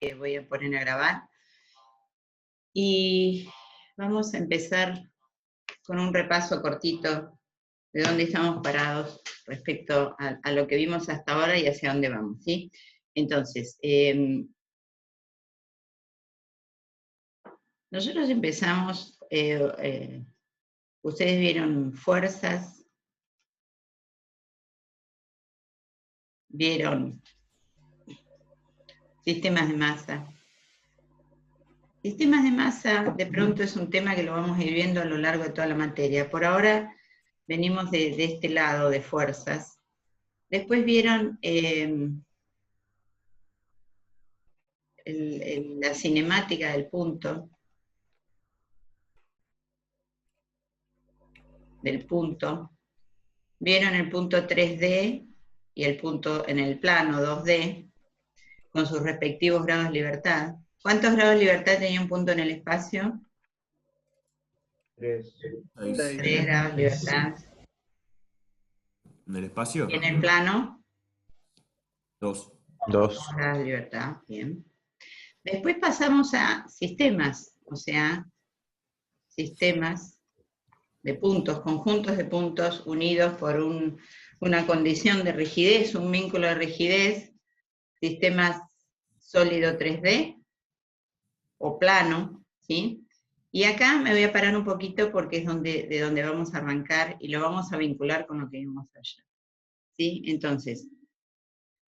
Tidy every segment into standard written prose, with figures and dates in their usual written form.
Voy a poner a grabar. Y vamos a empezar con un repaso cortito de dónde estamos parados respecto a lo que vimos hasta ahora y hacia dónde vamos, ¿sí? Entonces, nosotros empezamos, ustedes vieron fuerzas, vieron sistemas de masa. Sistemas de masa, de pronto es un tema que lo vamos a ir viendo a lo largo de toda la materia. Por ahora venimos de este lado de fuerzas. Después vieron la cinemática del punto. Vieron el punto 3D y el punto en el plano 2D, con sus respectivos grados de libertad. ¿Cuántos grados de libertad tenía un punto en el espacio? 3. 3 grados de libertad. ¿En el espacio? ¿Y en el plano? 2. 2. Grados de libertad, bien. Después pasamos a sistemas, o sea, sistemas de puntos, conjuntos de puntos unidos por una condición de rigidez, un vínculo de rigidez, sistemas sólido 3D o plano, ¿sí? Y acá me voy a parar un poquito porque es de donde vamos a arrancar y lo vamos a vincular con lo que vimos allá, ¿sí? Entonces,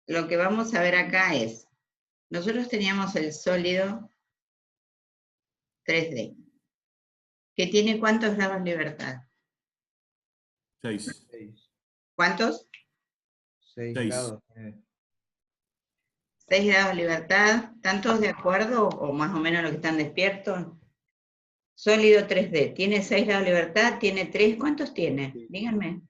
lo que vamos a ver acá es, nosotros teníamos el sólido 3D, que tiene ¿cuántos grados de libertad? 6. ¿Cuántos? 6 6. grados. 6 grados de libertad. ¿Están todos de acuerdo o más o menos los que están despiertos? Sólido 3D, ¿tiene 6 grados de libertad? ¿Tiene 3? ¿Cuántos tiene? Sí. Díganme.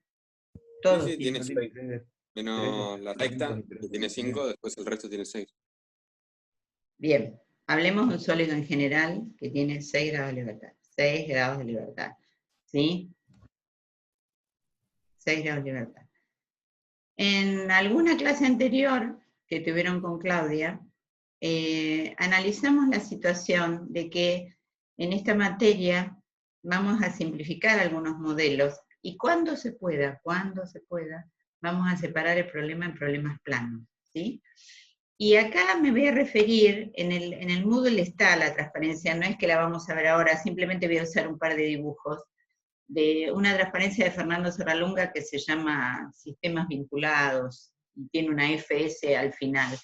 Todos. Sí, tiene Sí, 6. 3. Menos la recta, que tiene 5, después el resto tiene 6. Bien, hablemos de un sólido en general que tiene 6 grados de libertad. 6 grados de libertad, ¿sí? 6 grados de libertad. En alguna clase anterior que tuvieron con Claudia, analizamos la situación de que en esta materia vamos a simplificar algunos modelos y cuando se pueda, vamos a separar el problema en problemas planos, ¿sí? Y acá me voy a referir, en el Moodle está la transparencia, no es que la vamos a ver ahora, simplemente voy a usar un par de dibujos de una transparencia de Fernando Serralunga que se llama Sistemas Vinculados, y tiene una FS al final.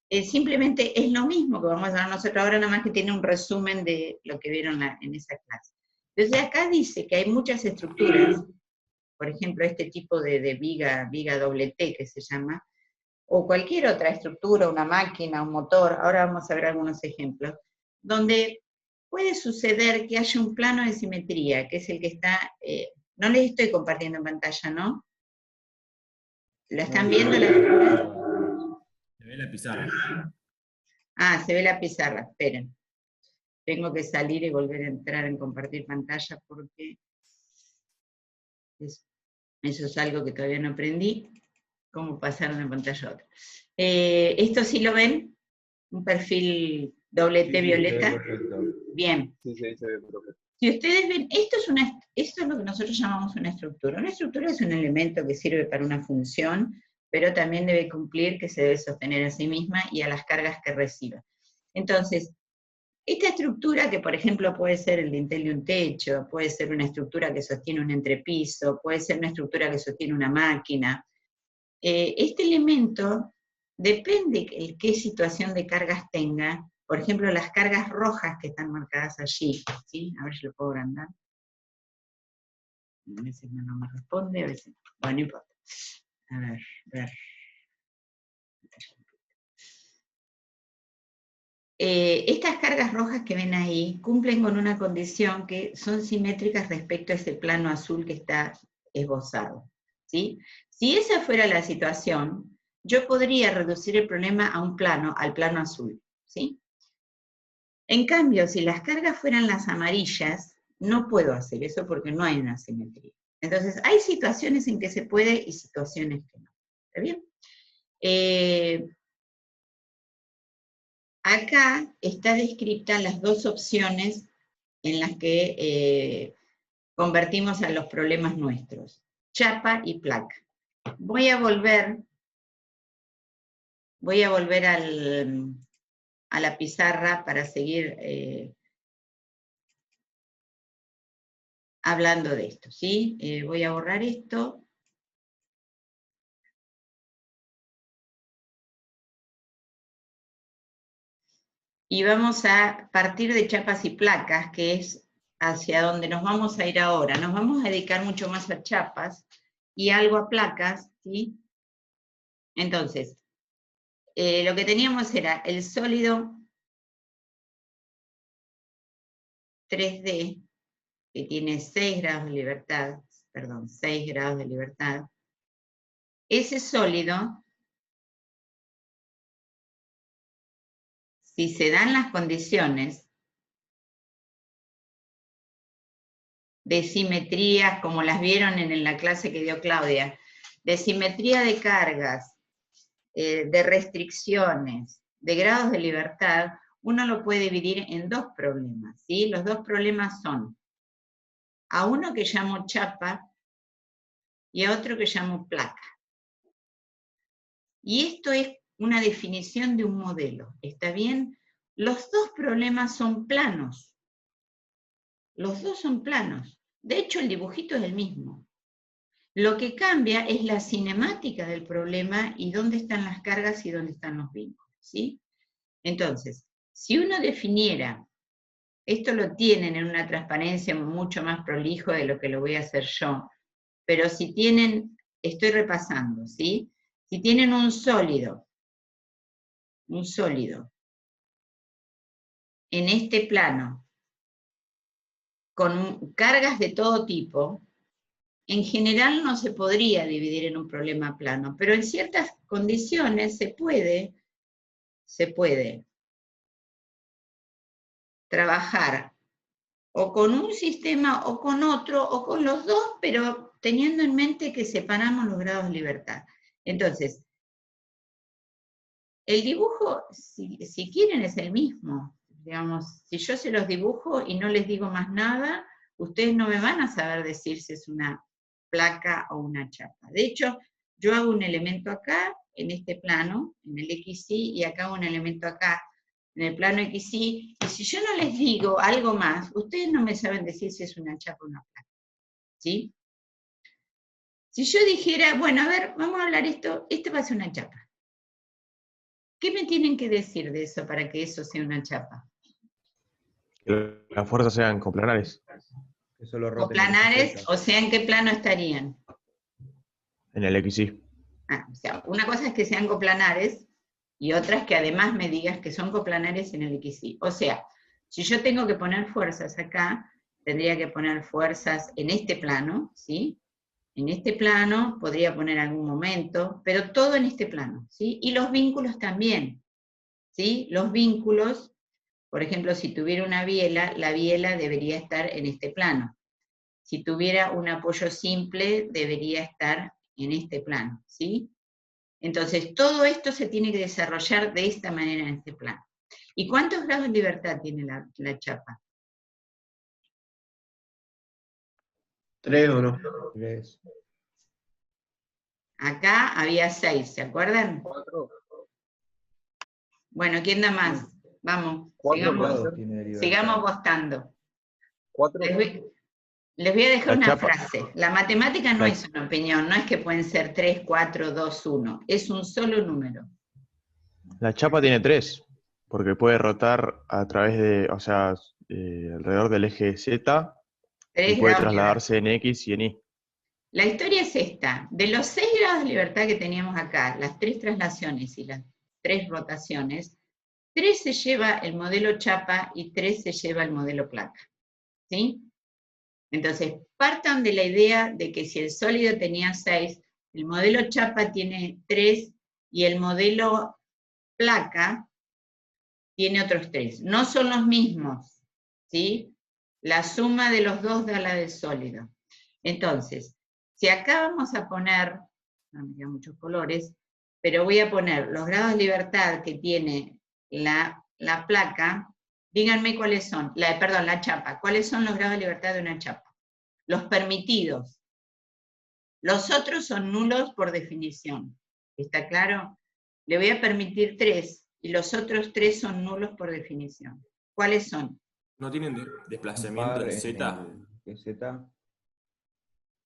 Simplemente es lo mismo que vamos a ver nosotros ahora, nada más que tiene un resumen de lo que vieron en esa clase. Entonces acá dice que hay muchas estructuras, por ejemplo este tipo de viga doble T que se llama, o cualquier otra estructura, una máquina, un motor, ahora vamos a ver algunos ejemplos, donde puede suceder que haya un plano de simetría, que es el que está, no les estoy compartiendo en pantalla, ¿no? ¿La están viendo la figura? Se ve la pizarra. Ah, se ve la pizarra, esperen. Tengo que salir y volver a entrar en compartir pantalla porque eso es algo que todavía no aprendí, cómo pasar de una pantalla a otra. ¿Esto sí lo ven? Un perfil doble T violeta. Bien. Sí, se ve perfecto. Si ustedes ven, esto es lo que nosotros llamamos una estructura. Una estructura es un elemento que sirve para una función, pero también debe cumplir que se debe sostener a sí misma y a las cargas que reciba. Entonces, esta estructura, que por ejemplo puede ser el dintel de un techo, puede ser una estructura que sostiene un entrepiso, puede ser una estructura que sostiene una máquina, este elemento depende de qué situación de cargas tenga. Por ejemplo, las cargas rojas que están marcadas allí, ¿sí? A ver si lo puedo agrandar. A veces no me responde, a veces, bueno, no importa. A ver. Estas cargas rojas que ven ahí cumplen con una condición que son simétricas respecto a ese plano azul que está esbozado, ¿sí? Si esa fuera la situación, yo podría reducir el problema a un plano, al plano azul, ¿sí? En cambio, si las cargas fueran las amarillas, no puedo hacer eso porque no hay una simetría. Entonces, hay situaciones en que se puede y situaciones que no. ¿Está bien? Acá está descrita las dos opciones en las que convertimos a los problemas nuestros, chapa y placa. Voy a volver a la pizarra para seguir hablando de esto, ¿sí? Voy a borrar esto. Y vamos a partir de chapas y placas, que es hacia donde nos vamos a ir ahora. Nos vamos a dedicar mucho más a chapas y algo a placas, ¿sí? Entonces, lo que teníamos era el sólido 3D, que tiene 6 grados de libertad, perdón, 6 grados de libertad. Ese sólido, si se dan las condiciones de simetrías, como las vieron en la clase que dio Claudia, de simetría de cargas, de restricciones, de grados de libertad, uno lo puede dividir en dos problemas, ¿sí? Los dos problemas son a uno que llamo chapa y a otro que llamo placa. Y esto es una definición de un modelo, ¿está bien? Los dos problemas son planos. Los dos son planos. De hecho, el dibujito es el mismo. Lo que cambia es la cinemática del problema y dónde están las cargas y dónde están los vínculos, ¿sí? Entonces, si uno definiera, esto lo tienen en una transparencia mucho más prolijo de lo que lo voy a hacer yo, pero si tienen, estoy repasando, ¿sí? Si tienen un sólido en este plano, con cargas de todo tipo, en general no se podría dividir en un problema plano, pero en ciertas condiciones se puede trabajar o con un sistema o con otro, o con los dos, pero teniendo en mente que separamos los grados de libertad. Entonces, el dibujo, si quieren, es el mismo. Digamos, si yo se los dibujo y no les digo más nada, ustedes no me van a saber decir si es una placa o una chapa. De hecho, yo hago un elemento acá, en este plano, en el XY, y acá hago un elemento acá, en el plano XY, y si yo no les digo algo más, ustedes no me saben decir si es una chapa o una placa, ¿sí? Si yo dijera, bueno, a ver, vamos a hablar esto va a ser una chapa. ¿Qué me tienen que decir de eso para que eso sea una chapa? Que las fuerzas sean coplanares. Coplanares, o sea, ¿en qué plano estarían? En el XY. O sea, una cosa es que sean coplanares, y otra es que además me digas que son coplanares en el XY. O sea, si yo tengo que poner fuerzas acá, tendría que poner fuerzas en este plano, ¿sí? En este plano podría poner algún momento, pero todo en este plano, ¿sí? Y los vínculos también, ¿sí? Los vínculos, por ejemplo, si tuviera una biela, la biela debería estar en este plano. Si tuviera un apoyo simple, debería estar en este plano, ¿sí? Entonces, todo esto se tiene que desarrollar de esta manera en este plano. ¿Y cuántos grados de libertad tiene la chapa? 3 o no. 3. Acá había 6, ¿se acuerdan? 4. Bueno, ¿quién da más? Vamos, 4 grados tiene de libertad. sigamos apostando. 4. Les voy a dejar La una chapa. frase. La matemática no La- es una opinión, no es que pueden ser 3, 4, 2, 1. Es un solo número. La chapa tiene 3, porque puede rotar a través de, o sea, alrededor del eje Z, y 3 puede grados de libertad. trasladarse en X y en Y. La historia es esta. De los 6 grados de libertad que teníamos acá, las 3 traslaciones y las 3 rotaciones, 3 se lleva el modelo chapa y 3 se lleva el modelo placa. ¿Sí? Entonces, partan de la idea de que si el sólido tenía 6, el modelo chapa tiene 3 y el modelo placa tiene otros 3. No son los mismos, ¿sí? La suma de los dos da la del sólido. Entonces, si acá vamos a poner, no me quedan muchos colores, pero voy a poner los grados de libertad que tiene la la placa, díganme cuáles son, la chapa, cuáles son los grados de libertad de una chapa. Los permitidos. Los otros son nulos por definición. ¿Está claro? Le voy a permitir 3, y los otros 3 son nulos por definición. ¿Cuáles son? ¿No tienen desplazamiento en Z? Z.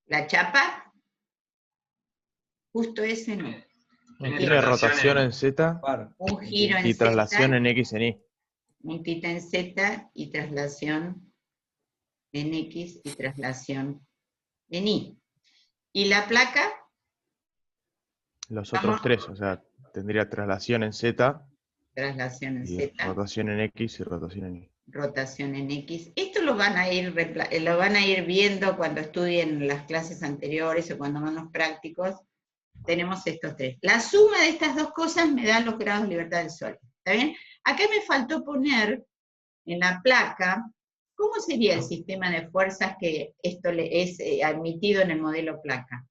La chapa, justo ese no. Tiene rotación en Z Par. Un giro en y traslación Z, en X en Y. un tita en Z y traslación en X y traslación en Y. ¿Y la placa? Los Vamos. otros 3, o sea, tendría traslación en Z, Traslación en y Z, rotación en X y rotación en Y. rotación en X. Esto lo van a ir viendo cuando estudien las clases anteriores o cuando van los prácticos. Tenemos estos 3. La suma de estas dos cosas me da los grados de libertad del Sol. ¿Está bien? Acá me faltó poner en la placa cómo sería el sistema de fuerzas que esto es admitido en el modelo placa.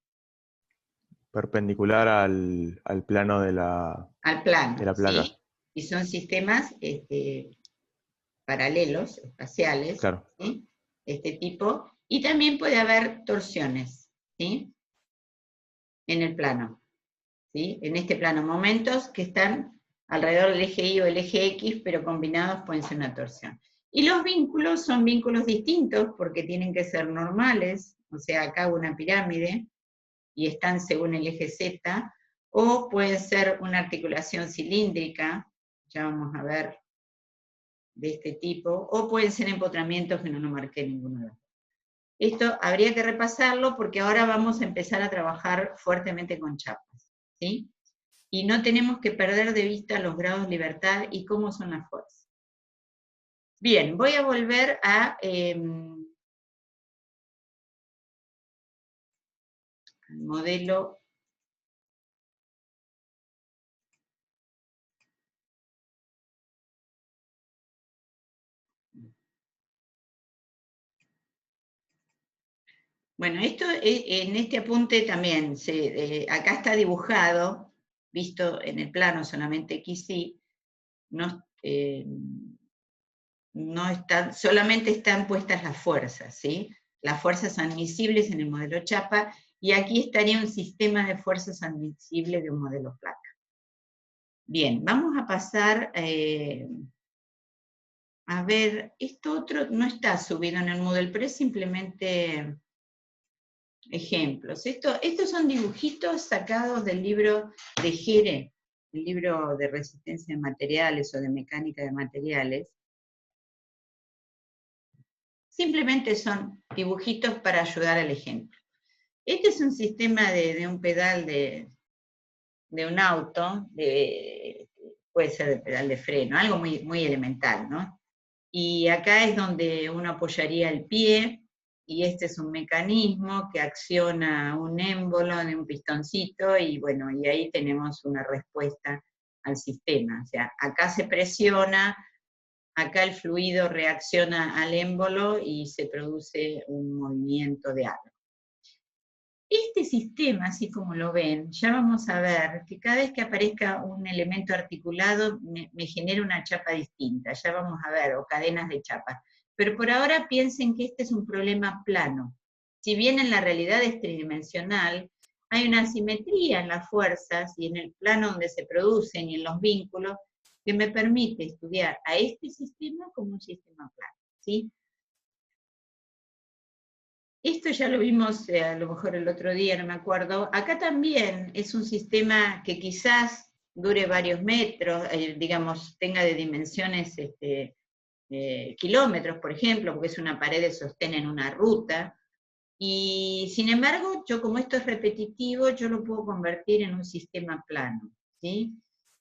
Perpendicular al plano de la Plano, de la placa. ¿sí? Y son sistemas paralelos, espaciales, Claro. ¿sí? Este tipo, y también puede haber torsiones, ¿sí? En el plano, ¿sí? En este plano, momentos que están alrededor del eje Y o el eje X, pero combinados pueden ser una torsión. Y los vínculos son vínculos distintos, porque tienen que ser normales, o sea, acá hago una pirámide, y están según el eje Z, o puede ser una articulación cilíndrica, ya vamos a ver, de este tipo, o pueden ser empotramientos que no marqué ninguno de los dos. Esto habría que repasarlo porque ahora vamos a empezar a trabajar fuertemente con chapas, ¿sí? Y no tenemos que perder de vista los grados de libertad y cómo son las fuerzas. Bien, voy a volver al modelo. Bueno, esto en este apunte también, acá está dibujado, visto en el plano solamente XY, solamente están puestas las fuerzas, ¿sí? Las fuerzas admisibles en el modelo chapa, y aquí estaría un sistema de fuerzas admisibles de un modelo placa. Bien, vamos a pasar a ver, esto otro no está subido en el Moodle, pero es simplemente ejemplos. Estos son dibujitos sacados del libro de Gere, el libro de resistencia de materiales o de mecánica de materiales. Simplemente son dibujitos para ayudar al ejemplo. Este es un sistema de un pedal de un auto, puede ser de pedal de freno, algo muy, muy elemental, ¿no? Y acá es donde uno apoyaría el pie, y este es un mecanismo que acciona un émbolo de un pistoncito, y bueno, y ahí tenemos una respuesta al sistema. O sea, acá se presiona, acá el fluido reacciona al émbolo y se produce un movimiento de algo. Este sistema, así como lo ven, ya vamos a ver que cada vez que aparezca un elemento articulado me genera una chapa distinta, ya vamos a ver, o cadenas de chapas. Pero por ahora piensen que este es un problema plano. Si bien en la realidad es tridimensional, hay una asimetría en las fuerzas y en el plano donde se producen y en los vínculos que me permite estudiar a este sistema como un sistema plano, ¿sí? Esto ya lo vimos a lo mejor el otro día, no me acuerdo. Acá también es un sistema que quizás dure varios metros, digamos, tenga de dimensiones kilómetros, por ejemplo, porque es una pared de sostén en una ruta. Y sin embargo, yo como esto es repetitivo, yo lo puedo convertir en un sistema plano, ¿sí?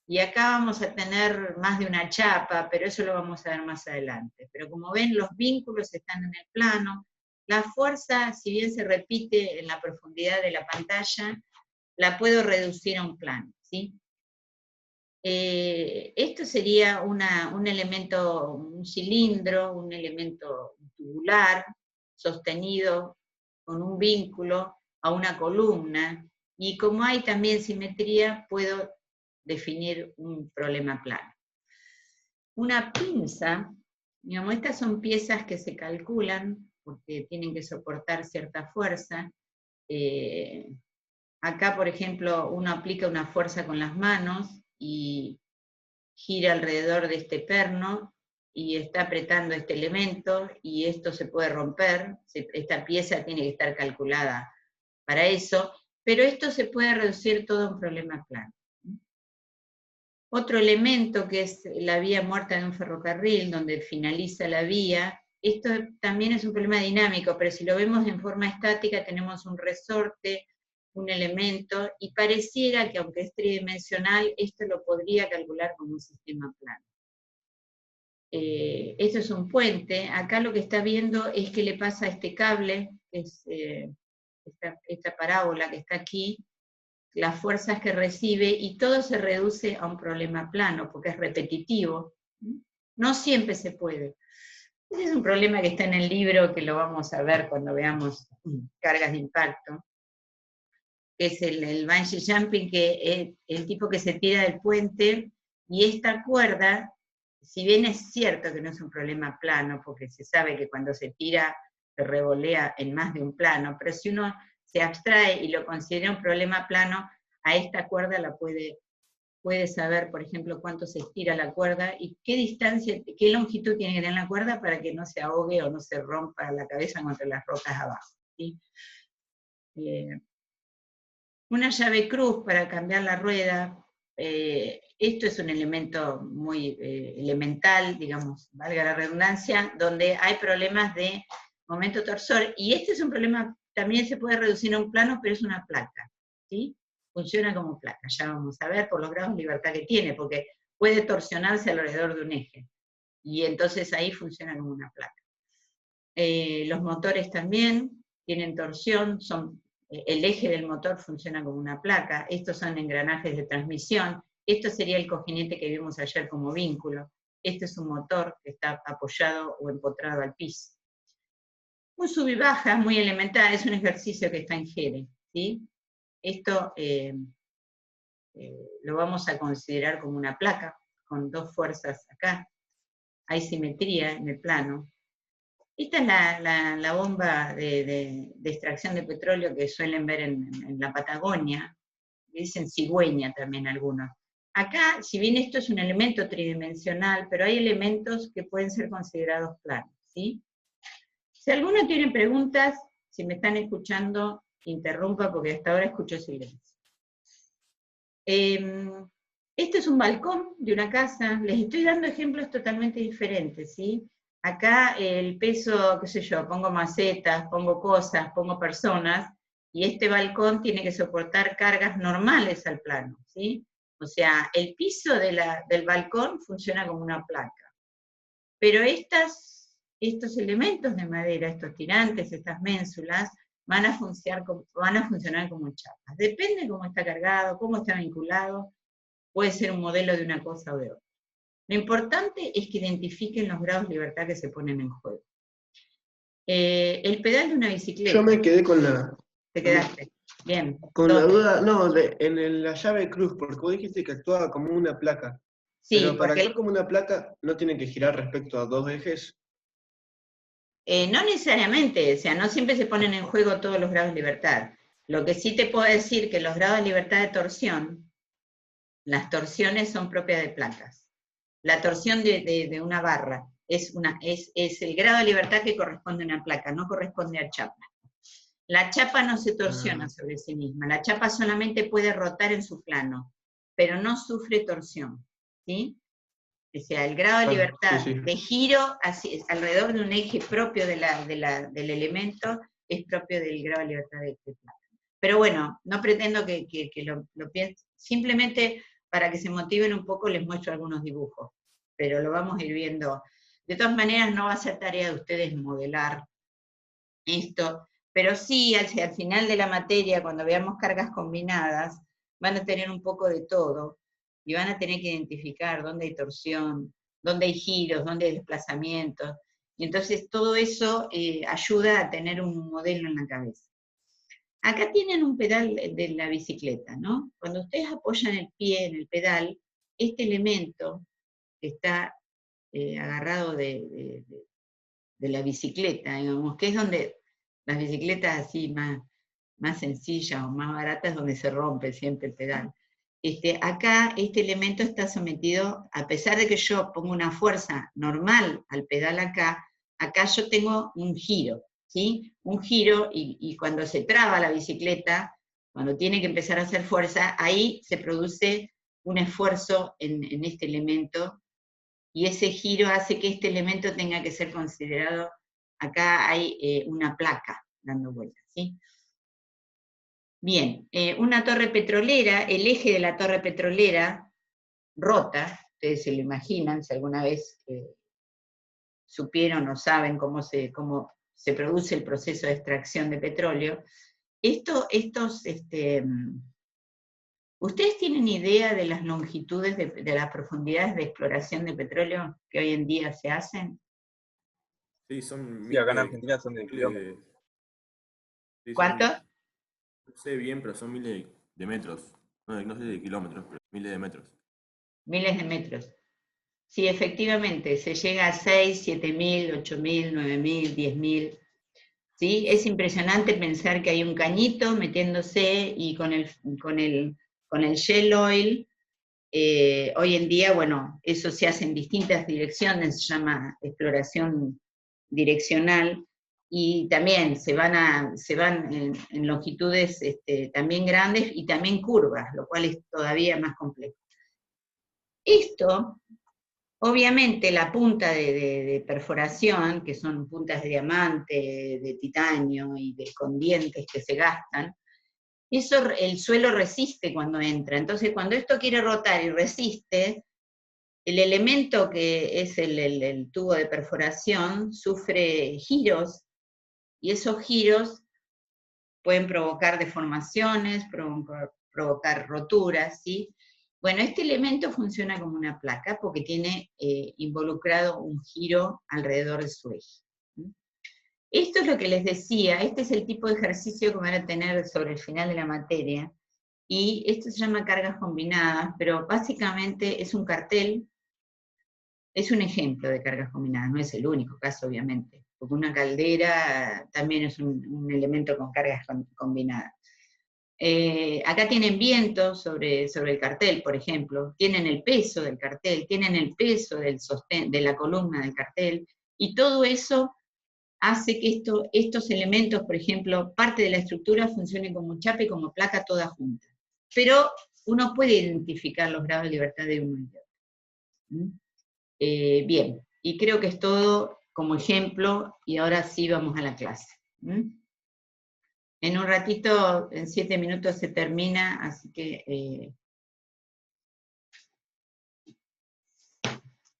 Y acá vamos a tener más de una chapa, pero eso lo vamos a ver más adelante. Pero como ven, los vínculos están en el plano. La fuerza, si bien se repite en la profundidad de la pantalla, la puedo reducir a un plano, ¿sí? Esto sería un elemento, un cilindro, un elemento tubular, sostenido con un vínculo a una columna, y como hay también simetría, puedo definir un problema plano. Una pinza, digamos, estas son piezas que se calculan porque tienen que soportar cierta fuerza. Acá, por ejemplo, uno aplica una fuerza con las manos y gira alrededor de este perno y está apretando este elemento y esto se puede romper. Esta pieza tiene que estar calculada para eso, pero esto se puede reducir todo a un problema plano. Otro elemento que es la vía muerta de un ferrocarril, donde finaliza la vía, esto también es un problema dinámico, pero si lo vemos en forma estática tenemos un resorte, un elemento, y pareciera que aunque es tridimensional, esto lo podría calcular como un sistema plano. Esto es un puente, acá lo que está viendo es que le pasa a este cable, que es esta parábola que está aquí, las fuerzas que recibe, y todo se reduce a un problema plano, porque es repetitivo. No siempre se puede. Ese es un problema que está en el libro, que lo vamos a ver cuando veamos cargas de impacto, que es el bungee jumping, que es el tipo que se tira del puente, y esta cuerda, si bien es cierto que no es un problema plano, porque se sabe que cuando se tira se revolea en más de un plano, pero si uno se abstrae y lo considera un problema plano, a esta cuerda la puede saber, por ejemplo, cuánto se estira la cuerda y qué distancia, qué longitud tiene que tener la cuerda para que no se ahogue o no se rompa la cabeza contra las rocas abajo, ¿sí? Una llave cruz para cambiar la rueda, esto es un elemento muy elemental, digamos, valga la redundancia, donde hay problemas de momento torsor, y este es un problema, también se puede reducir a un plano, pero es una placa, ¿sí? Funciona como placa, ya vamos a ver por los grados de libertad que tiene, porque puede torsionarse alrededor de un eje, y entonces ahí funciona como una placa. Los motores también tienen torsión, el eje del motor funciona como una placa, estos son engranajes de transmisión, esto sería el cojinete que vimos ayer como vínculo, este es un motor que está apoyado o empotrado al piso. Un sub y baja muy elemental, es un ejercicio que está en GERE, ¿sí? Esto lo vamos a considerar como una placa, con dos fuerzas acá, hay simetría en el plano. Esta es la bomba de extracción de petróleo que suelen ver en la Patagonia, dicen cigüeña también algunos. Acá, si bien esto es un elemento tridimensional, pero hay elementos que pueden ser considerados planos, ¿sí? Si alguno tiene preguntas, si me están escuchando, interrumpa porque hasta ahora escucho silencio. Este es un balcón de una casa, les estoy dando ejemplos totalmente diferentes, ¿sí? Acá el peso, qué sé yo, pongo macetas, pongo cosas, pongo personas, y este balcón tiene que soportar cargas normales al plano, ¿sí? O sea, el piso del balcón funciona como una placa. Pero estos elementos de madera, estos tirantes, estas ménsulas, van a funcionar como chapas. Depende de cómo está cargado, cómo está vinculado, puede ser un modelo de una cosa o de otra. Lo importante es que identifiquen los grados de libertad que se ponen en juego. El pedal de una bicicleta. Yo me quedé con la... Te quedaste. Bien. Con la duda, no, la llave cruz, porque vos dijiste que actuaba como una placa. Sí, pero para porque actuar como una placa, ¿no tiene que girar respecto a dos ejes? No necesariamente, o sea, no siempre se ponen en juego todos los grados de libertad. Lo que sí te puedo decir que los grados de libertad de torsión, las torsiones son propias de placas. La torsión de una barra es el grado de libertad que corresponde a una placa, no corresponde a chapa. La chapa no se torsiona sobre sí misma, la chapa solamente puede rotar en su plano, pero no sufre torsión, ¿sí? O sea, el grado de libertad de giro alrededor de un eje propio del elemento es propio del grado de libertad de placa. Pero bueno, no pretendo que lo piensen, simplemente para que se motiven un poco les muestro algunos dibujos, pero lo vamos a ir viendo. De todas maneras, no va a ser tarea de ustedes modelar esto, pero sí, al final de la materia, cuando veamos cargas combinadas, van a tener un poco de todo, y van a tener que identificar dónde hay torsión, dónde hay giros, dónde hay desplazamientos, y entonces todo eso ayuda a tener un modelo en la cabeza. Acá tienen un pedal de la bicicleta, ¿no? Cuando ustedes apoyan el pie en el pedal, este elemento que está agarrado de la bicicleta, digamos, que es donde las bicicletas así más sencillas o más baratas, donde se rompe siempre el pedal. Acá este elemento está sometido, a pesar de que yo pongo una fuerza normal al pedal acá yo tengo un giro, ¿sí? Un giro, y cuando se traba la bicicleta, cuando tiene que empezar a hacer fuerza, ahí se produce un esfuerzo en este elemento, y ese giro hace que este elemento tenga que ser considerado, acá hay una placa dando vueltas, ¿sí? Bien, una torre petrolera, el eje de la torre petrolera rota, ustedes se lo imaginan, si alguna vez supieron o saben cómo se produce el proceso de extracción de petróleo. ¿Ustedes tienen idea de las longitudes, de las profundidades de exploración de petróleo que hoy en día se hacen? Sí, son Sí, acá en Argentina son de kilómetros. Sí, ¿Cuánto? no sé bien, pero son miles de metros. No sé de kilómetros, pero miles de metros. Miles de metros. Sí, efectivamente, se llega a 6, 7.000, 8.000, 9.000, 10.000. ¿Sí? Es impresionante pensar que hay un cañito metiéndose, y con el shale oil, hoy en día, bueno, eso se hace en distintas direcciones, se llama exploración direccional, y también se van en longitudes también grandes y también curvas, lo cual es todavía más complejo. Esto, obviamente, la punta de perforación, que son puntas de diamante, de titanio y con dientes que se gastan, eso el suelo resiste cuando entra. Entonces, cuando esto quiere rotar y resiste, el elemento que es el tubo de perforación sufre giros, y esos giros pueden provocar deformaciones, provocar roturas, ¿sí? Bueno, este elemento funciona como una placa porque tiene involucrado un giro alrededor de su eje. Esto es lo que les decía, este es el tipo de ejercicio que van a tener sobre el final de la materia, y esto se llama cargas combinadas, pero básicamente es un cartel, es un ejemplo de cargas combinadas, no es el único caso, obviamente, porque una caldera también es un elemento con cargas combinadas. Acá tienen viento sobre el cartel, por ejemplo, tienen el peso del cartel, tienen el peso del sostén, de la columna del cartel, y todo eso hace que estos elementos, por ejemplo, parte de la estructura funcione como chapa y como placa toda junta. Pero uno puede identificar los grados de libertad de uno y de otro. Bien, y creo que es todo como ejemplo, y ahora sí vamos a la clase. En un ratito, en 7 minutos se termina, así que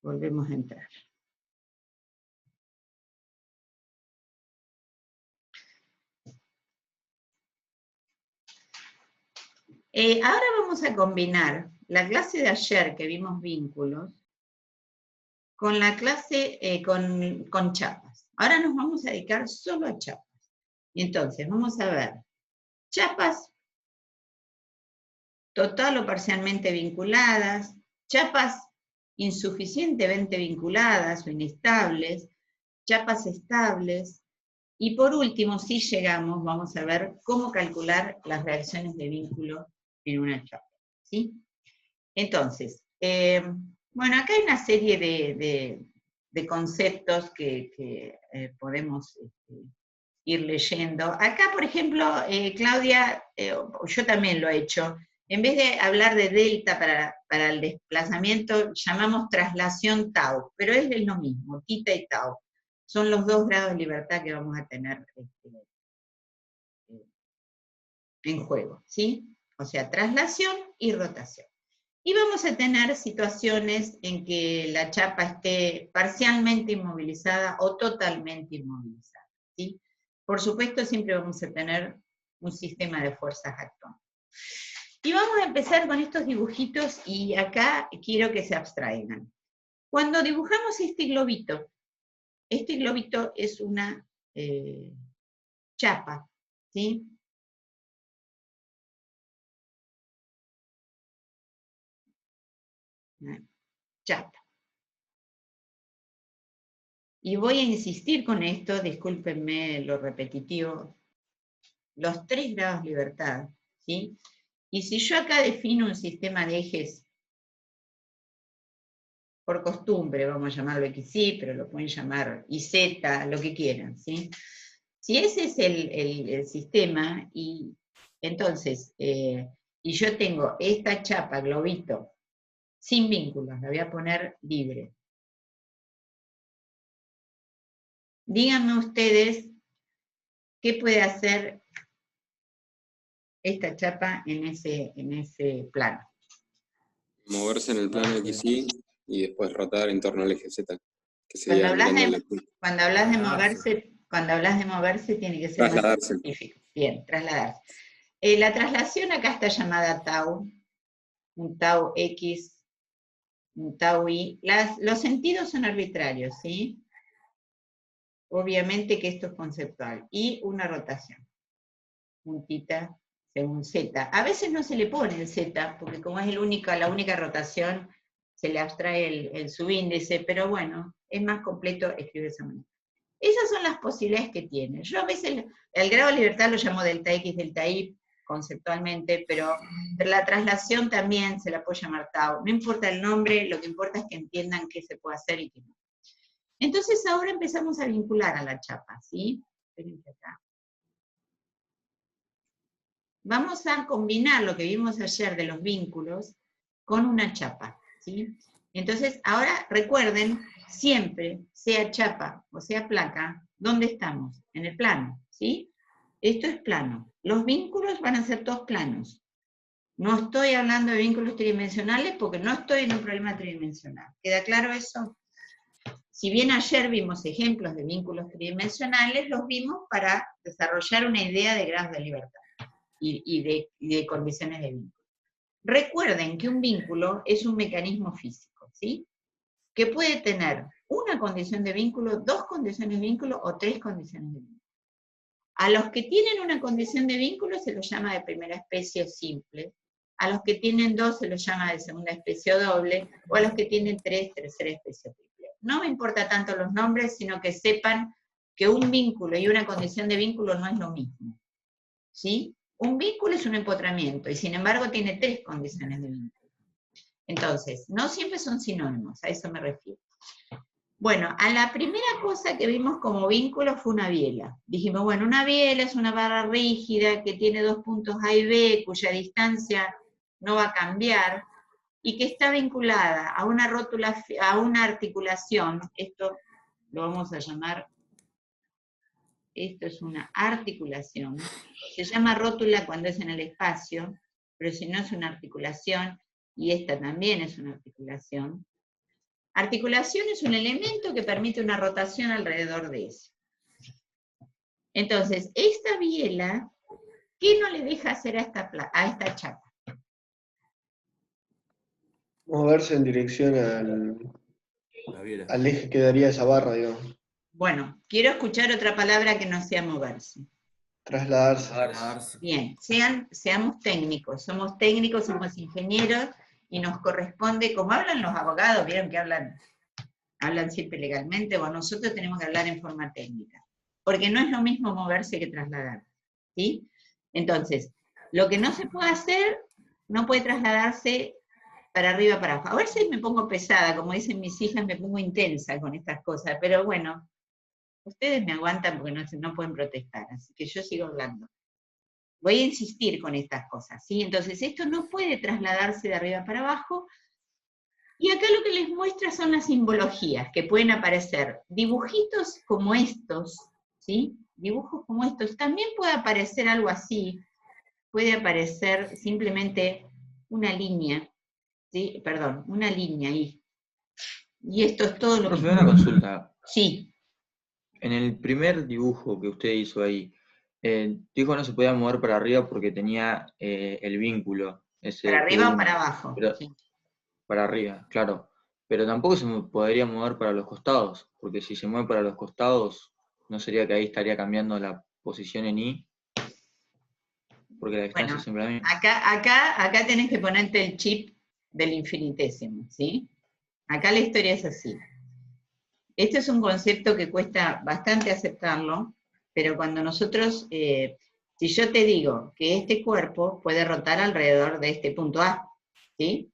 volvemos a entrar. Ahora vamos a combinar la clase de ayer, que vimos vínculos, con la clase con chapas. Ahora nos vamos a dedicar solo a chapas. Y entonces vamos a ver chapas total o parcialmente vinculadas, chapas insuficientemente vinculadas o inestables, chapas estables, y por último, si llegamos, vamos a ver cómo calcular las reacciones de vínculo en una chapa, ¿sí? Entonces, bueno, acá hay una serie de conceptos que podemos ir leyendo. Acá, por ejemplo, Claudia, yo también lo he hecho, en vez de hablar de delta para el desplazamiento, llamamos traslación tau, pero es lo mismo, tita y tau. Son los 2 grados de libertad que vamos a tener en juego, ¿sí? O sea, traslación y rotación. Y vamos a tener situaciones en que la chapa esté parcialmente inmovilizada o totalmente inmovilizada, ¿sí? Por supuesto, siempre vamos a tener un sistema de fuerzas actuando. Y vamos a empezar con estos dibujitos, y acá quiero que se abstraigan. Cuando dibujamos este globito es una chapa, ¿sí? Una chapa. Y voy a insistir con esto, discúlpenme lo repetitivo, los 3 grados de libertad, ¿sí? Y si yo acá defino un sistema de ejes por costumbre, vamos a llamarlo XY, pero lo pueden llamar YZ, lo que quieran, ¿sí? Si ese es el sistema, y entonces, y yo tengo esta chapa, globito, sin vínculos, la voy a poner libre. Díganme ustedes qué puede hacer esta chapa en ese plano. Moverse en el plano XY y después rotar en torno al eje Z, que Cuando sería hablas mirando al cuando hablas de moverse, tiene que ser más trasladarse. específico. Bien, trasladarse. La traslación acá está llamada tau, un tau X, un tau Y. Los sentidos son arbitrarios, ¿sí? Obviamente que esto es conceptual. Y una rotación. Un tita según Z. A veces no se le pone el Z, porque como es la única rotación, se le abstrae el subíndice, pero bueno, es más completo escribir de esa manera. Esas son las posibilidades que tiene. Yo a veces el grado de libertad lo llamo delta X, delta Y, conceptualmente, pero la traslación también se la puede llamar tau. No importa el nombre, lo que importa es que entiendan qué se puede hacer y qué no. Entonces ahora empezamos a vincular a la chapa, ¿sí? Esperen que acá. Vamos a combinar lo que vimos ayer de los vínculos con una chapa, ¿sí? Entonces, ahora recuerden, siempre, sea chapa o sea placa, ¿dónde estamos? En el plano, ¿sí? Esto es plano. Los vínculos van a ser todos planos. No estoy hablando de vínculos tridimensionales porque no estoy en un problema tridimensional. ¿Queda claro eso? Si bien ayer vimos ejemplos de vínculos tridimensionales, los vimos para desarrollar una idea de grados de libertad y de condiciones de vínculo. Recuerden que un vínculo es un mecanismo físico, ¿sí? Que puede tener una condición de vínculo, 2 condiciones de vínculo o 3 condiciones de vínculo. A los que tienen una condición de vínculo se los llama de primera especie o simple, a los que tienen 2 se los llama de segunda especie o doble, o a los que tienen 3, tercera especie o triple. No me importa tanto los nombres, sino que sepan que un vínculo y una condición de vínculo no es lo mismo, ¿sí? Un vínculo es un empotramiento, y sin embargo tiene 3 condiciones de vínculo. Entonces, no siempre son sinónimos, a eso me refiero. Bueno, a la primera cosa que vimos como vínculo fue una biela. Dijimos, bueno, una biela es una barra rígida que tiene 2 puntos A y B, cuya distancia no va a cambiar, y que está vinculada a una rótula, a una articulación, esto lo vamos a llamar, esto es una articulación, se llama rótula cuando es en el espacio, pero si no es una articulación, y esta también es una articulación. Articulación es un elemento que permite una rotación alrededor de eso. Entonces, esta biela, ¿qué no le deja hacer a esta chapa? Moverse en dirección La biela. al eje que daría esa barra, digamos. Bueno, quiero escuchar otra palabra que no sea moverse. Trasladarse. Trasladarse. Bien, seamos técnicos, somos ingenieros, y nos corresponde, como hablan los abogados, vieron que hablan siempre legalmente, o nosotros tenemos que hablar en forma técnica, porque no es lo mismo moverse que trasladar, ¿sí? Entonces, lo que no se puede hacer, no puede trasladarse para arriba, para abajo. A ver si me pongo pesada, como dicen mis hijas, me pongo intensa con estas cosas, pero bueno, ustedes me aguantan porque no pueden protestar, así que yo sigo hablando. Voy a insistir con estas cosas, ¿sí? Entonces, esto no puede trasladarse de arriba para abajo, y acá lo que les muestra son las simbologías, que pueden aparecer dibujitos como estos, ¿sí? Dibujos como estos. También puede aparecer algo así, puede aparecer simplemente una línea, ¿sí? Perdón, una línea ahí. Y esto es todo lo que... Profe, una consulta. Sí. En el primer dibujo que usted hizo ahí, dijo no se podía mover para arriba porque tenía el vínculo. Ese ¿Para arriba o T1. para abajo? Pero, Sí. para arriba, claro. Pero tampoco se podría mover para los costados, porque si se mueve para los costados, ¿no sería que ahí estaría cambiando la posición en Y? Porque la distancia es siempre la misma. Acá tenés que ponerte el chip del infinitésimo, ¿sí? Acá la historia es así. Este es un concepto que cuesta bastante aceptarlo, pero cuando nosotros, si yo te digo que este cuerpo puede rotar alrededor de este punto A, ¿sí?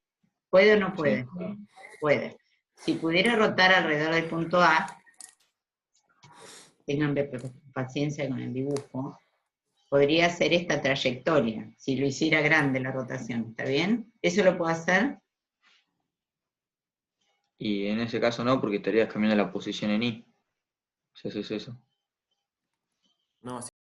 ¿Puede o no puede? Sí. Puede. Si pudiera rotar alrededor del punto A, tengan paciencia con el dibujo, podría ser esta trayectoria, si lo hiciera grande la rotación, ¿está bien? ¿Eso lo puedo hacer? Y en ese caso no, porque estarías cambiando la posición en I. Si haces eso. No,